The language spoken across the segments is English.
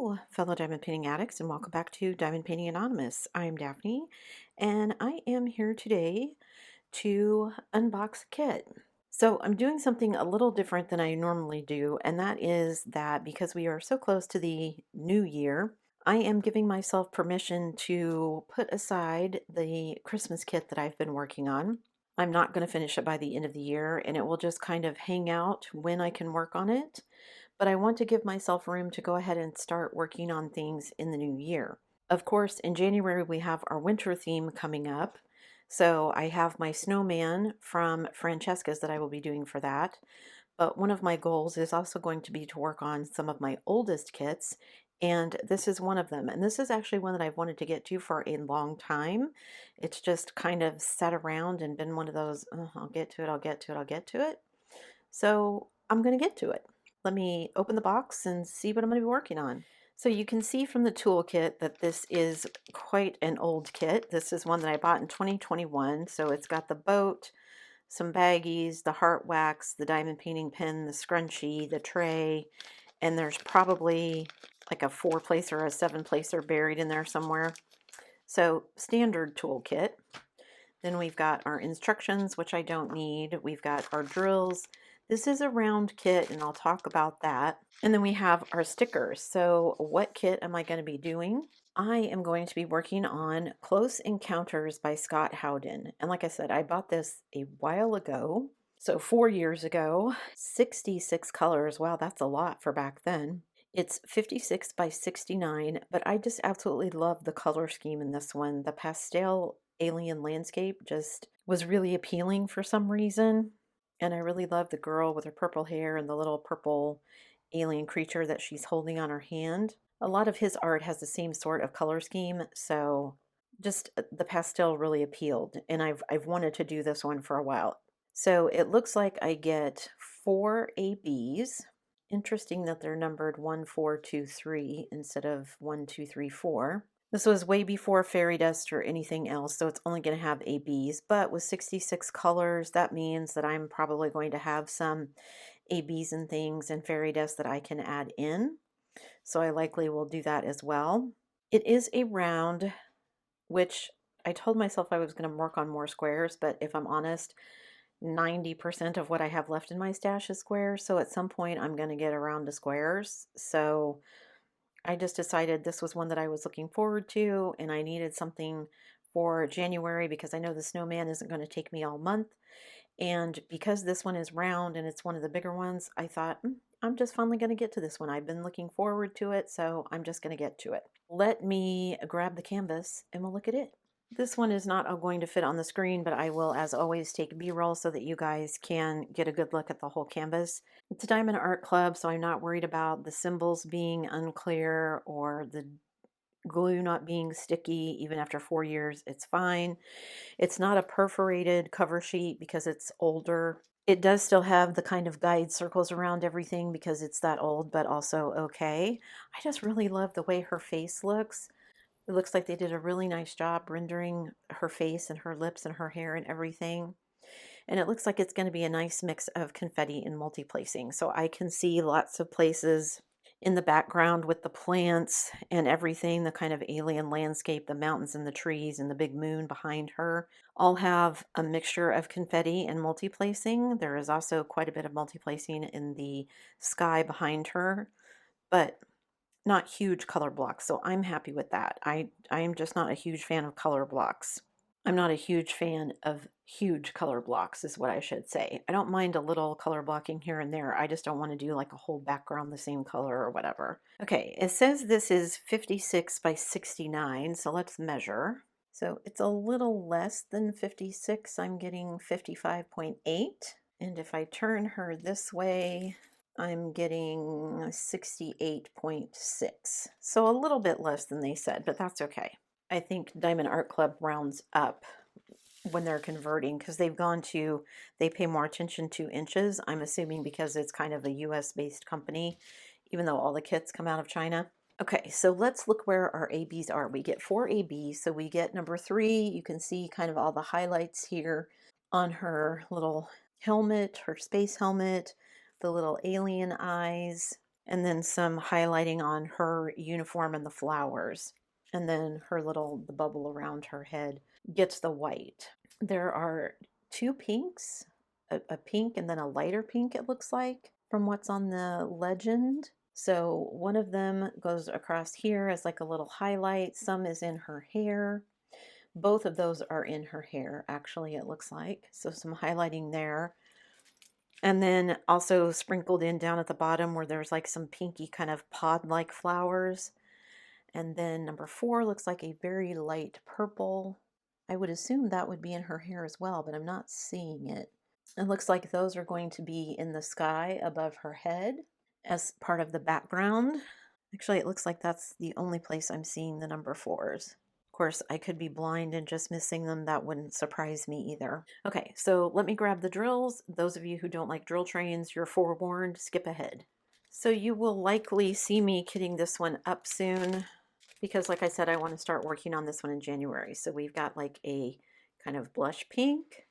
Hello, fellow diamond painting addicts, and welcome back to Diamond Painting Anonymous. I'm Daphne, and I am here today to unbox a kit. So I'm doing something a little different than I normally do, and that is that because we are so close to the new year, I am giving myself permission to put aside the Christmas kit that I've been working on. I'm not going to finish it by the end of the year, and it will just kind of hang out when I can work on it, but I want to give myself room to go ahead and start working on things in the new year. Of course, in January, we have our winter theme coming up. So I have my snowman from Francesca's that I will be doing for that. But one of my goals is also going to be to work on some of my oldest kits. And this is one of them. And this is actually one that I've wanted to get to for a long time. It's just kind of sat around and been one of those, "Oh, I'll get to it, I'll get to it, I'll get to it." So I'm going to get to it. Let me open the box and see what I'm going to be working on. So you can see from the toolkit that this is quite an old kit. This is one that I bought in 2021. So it's got the boat, some baggies, the heart wax, the diamond painting pen, the scrunchie, the tray, and there's probably like a 4-placer or a 7-placer buried in there somewhere. So standard toolkit. Then we've got our instructions, which I don't need. We've got our drills. This is a round kit, and I'll talk about that. And then we have our stickers. So what kit am I going to be doing? I am going to be working on Close Encounters by Scott Howden. And like I said, I bought this a while ago. So 4 years ago, 66 colors. Wow, that's a lot for back then. It's 56 by 69, but I just absolutely love the color scheme in this one. The pastel alien landscape just was really appealing for some reason. And I really love the girl with her purple hair and the little purple alien creature that she's holding on her hand. A lot of his art has the same sort of color scheme, so just the pastel really appealed. And I've wanted to do this one for a while. So it looks like I get 4 ABs. Interesting that they're numbered 1, 4, 2, 3 instead of 1, 2, 3, 4. This was way before fairy dust or anything else, so it's only going to have ABs. But with 66 colors, that means that I'm probably going to have some ABs and things and fairy dust that I can add in. So I likely will do that as well. It is a round, which I told myself I was going to work on more squares, but if I'm honest, 90% of what I have left in my stash is squares. So at some point I'm going to get around to squares. So I just decided this was one that I was looking forward to, and I needed something for January because I know the snowman isn't going to take me all month. And because this one is round and it's one of the bigger ones, I thought, I'm just finally going to get to this one. I've been looking forward to it, so I'm just going to get to it. Let me grab the canvas and we'll look at it. This one is not going to fit on the screen, but I will, as always, take B-roll so that you guys can get a good look at the whole canvas. It's a Diamond Art Club, so I'm not worried about the symbols being unclear or the glue not being sticky. Even after 4 years, it's fine. It's not a perforated cover sheet because it's older. It does still have the kind of guide circles around everything because it's that old, but also okay. I just really love the way her face looks. It looks like they did a really nice job rendering her face and her lips and her hair and everything. And it looks like it's going to be a nice mix of confetti and multi-placing. So I can see lots of places in the background with the plants and everything, the kind of alien landscape, the mountains and the trees and the big moon behind her all have a mixture of confetti and multi-placing. There is also quite a bit of multi-placing in the sky behind her, but not huge color blocks. So I'm happy with that. I am just not a huge fan of color blocks. I'm not a huge fan of huge color blocks is what I should say. I don't mind a little color blocking here and there. I just don't want to do like a whole background the same color or whatever. Okay, it says this is 56 by 69, so let's measure. So it's a little less than 56. I'm getting 55.8. And if I turn her this way, I'm getting 68.6. So a little bit less than they said, but that's okay. I think Diamond Art Club rounds up when they're converting because they pay more attention to inches. I'm assuming because it's kind of a US based company, even though all the kits come out of China. Okay, so let's look where our ABs are. We get 4 ABs, so we get number 3. You can see kind of all the highlights here on her little helmet, her space helmet, the little alien eyes, and then some highlighting on her uniform and the flowers. And then the bubble around her head gets the white. There are two pinks, a pink and then a lighter pink, it looks like, from what's on the legend. So one of them goes across here as like a little highlight. Some is in her hair. Both of those are in her hair, actually, it looks like. So some highlighting there. And then also sprinkled in down at the bottom where there's like some pinky kind of pod-like flowers. And then number 4 looks like a very light purple. I would assume that would be in her hair as well, but I'm not seeing it. It looks like those are going to be in the sky above her head as part of the background. Actually, it looks like that's the only place I'm seeing the number 4s. Of course, I could be blind and just missing them. That wouldn't surprise me either. Okay, so let me grab the drills. Those of you who don't like drill trains, you're forewarned. Skip ahead. So you will likely see me kitting this one up soon because, like I said, I want to start working on this one in January. So we've got like a kind of blush pink,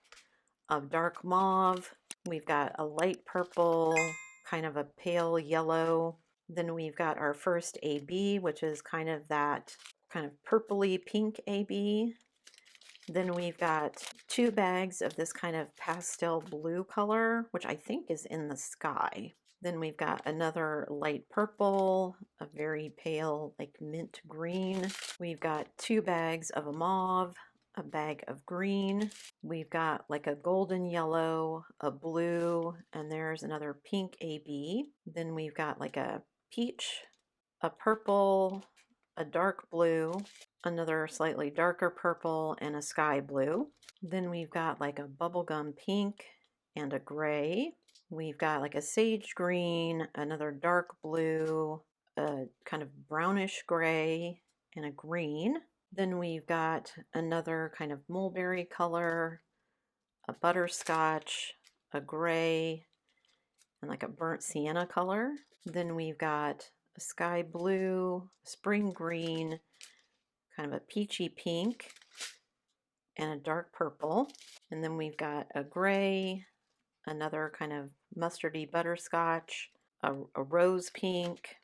a dark mauve. We've got a light purple, kind of a pale yellow. Then we've got our first AB, which is kind of that kind of purpley pink AB. Then we've got 2 bags of this kind of pastel blue color, which I think is in the sky. Then we've got another light purple, a very pale like mint green. We've got 2 bags of a mauve, a bag of green. We've got like a golden yellow, a blue, and there's another pink AB. Then we've got like a peach, a purple, a dark blue, another slightly darker purple, and a sky blue. Then we've got like a bubblegum pink and a gray. We've got like a sage green, another dark blue, a kind of brownish gray, and a green. Then we've got another kind of mulberry color, a butterscotch, a gray, and like a burnt sienna color. Then we've got a sky blue, spring green, kind of a peachy pink, and a dark purple. And then we've got a gray, another kind of mustardy butterscotch, a rose pink,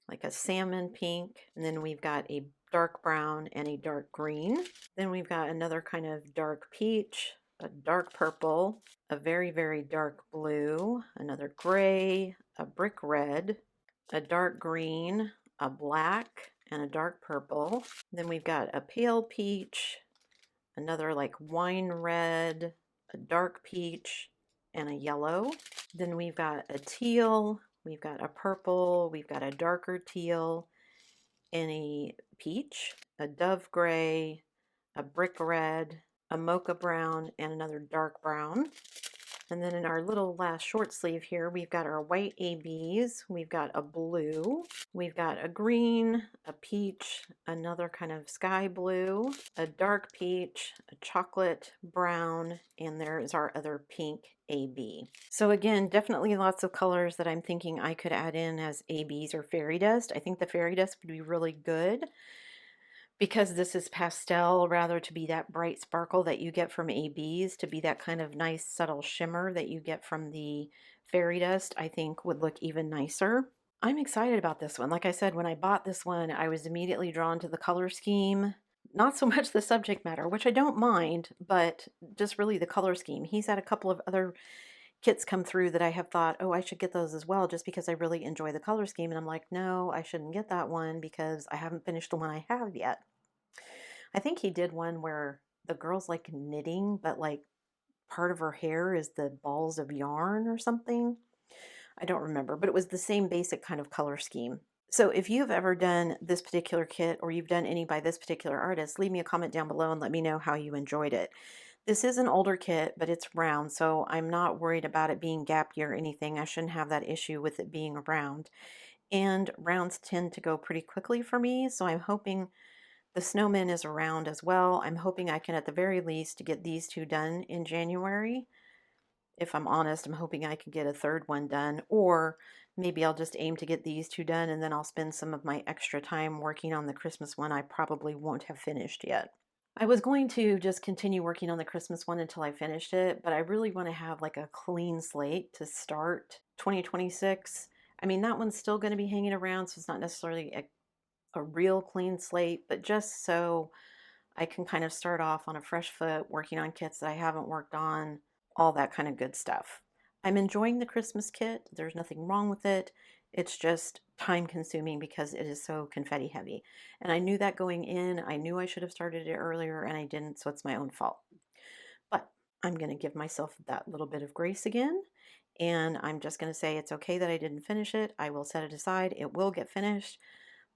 like a salmon pink, and then we've got a dark brown and a dark green. Then we've got another kind of dark peach, a dark purple, a very, very dark blue, another gray, a brick red, a dark green, a black, and a dark purple. Then we've got a pale peach, another like wine red, a dark peach, and a yellow. Then we've got a teal, we've got a purple, we've got a darker teal, and a peach, a dove gray, a brick red, a mocha brown, and another dark brown. And then in our little last short sleeve here, we've got our white ABs, we've got a blue, we've got a green, a peach, another kind of sky blue, a dark peach, a chocolate brown, and there is our other pink AB. So again, definitely lots of colors that I'm thinking I could add in as ABs or fairy dust. I think the fairy dust would be really good because this is pastel, rather to be that bright sparkle that you get from ABs, to be that kind of nice subtle shimmer that you get from the fairy dust, I think would look even nicer. I'm excited about this one. Like I said, when I bought this one, I was immediately drawn to the color scheme. Not so much the subject matter, which I don't mind, but just really the color scheme. He's had a couple of other kits come through that I have thought, oh, I should get those as well, just because I really enjoy the color scheme. And I'm like, no, I shouldn't get that one because I haven't finished the one I have yet. I think he did one where the girl's like knitting, but like part of her hair is the balls of yarn or something. I don't remember, but it was the same basic kind of color scheme. So if you've ever done this particular kit or you've done any by this particular artist, leave me a comment down below and let me know how you enjoyed it. This is an older kit, but it's round, so I'm not worried about it being gappy or anything. I shouldn't have that issue with it being round. And rounds tend to go pretty quickly for me, so I'm hoping the snowman is around as well. I'm hoping I can, at the very least, get these 2 done in January. If I'm honest, I'm hoping I can get a 3rd one done, or maybe I'll just aim to get these 2 done and then I'll spend some of my extra time working on the Christmas one I probably won't have finished yet. I was going to just continue working on the Christmas one until I finished it, but I really want to have like a clean slate to start 2026. I mean, that one's still going to be hanging around, so it's not necessarily a real clean slate, but just so I can kind of start off on a fresh foot, working on kits that I haven't worked on, all that kind of good stuff. I'm enjoying the Christmas kit. There's nothing wrong with it. It's just time consuming because it is so confetti heavy. And I knew that going in. I knew I should have started it earlier and I didn't, so it's my own fault. But I'm going to give myself that little bit of grace again. And I'm just going to say it's okay that I didn't finish it. I will set it aside. It will get finished.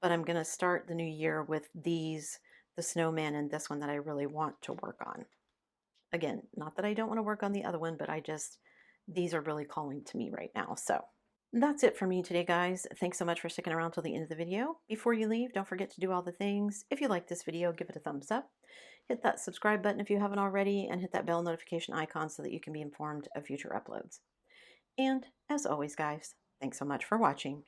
But I'm going to start the new year with these, the snowman and this one that I really want to work on. Again, not that I don't want to work on the other one, but these are really calling to me right now. So that's it for me today, guys. Thanks so much for sticking around till the end of the video. Before you leave, don't forget to do all the things. If you like this video, give it a thumbs up. Hit that subscribe button if you haven't already, and hit that bell notification icon so that you can be informed of future uploads. And as always, guys, thanks so much for watching.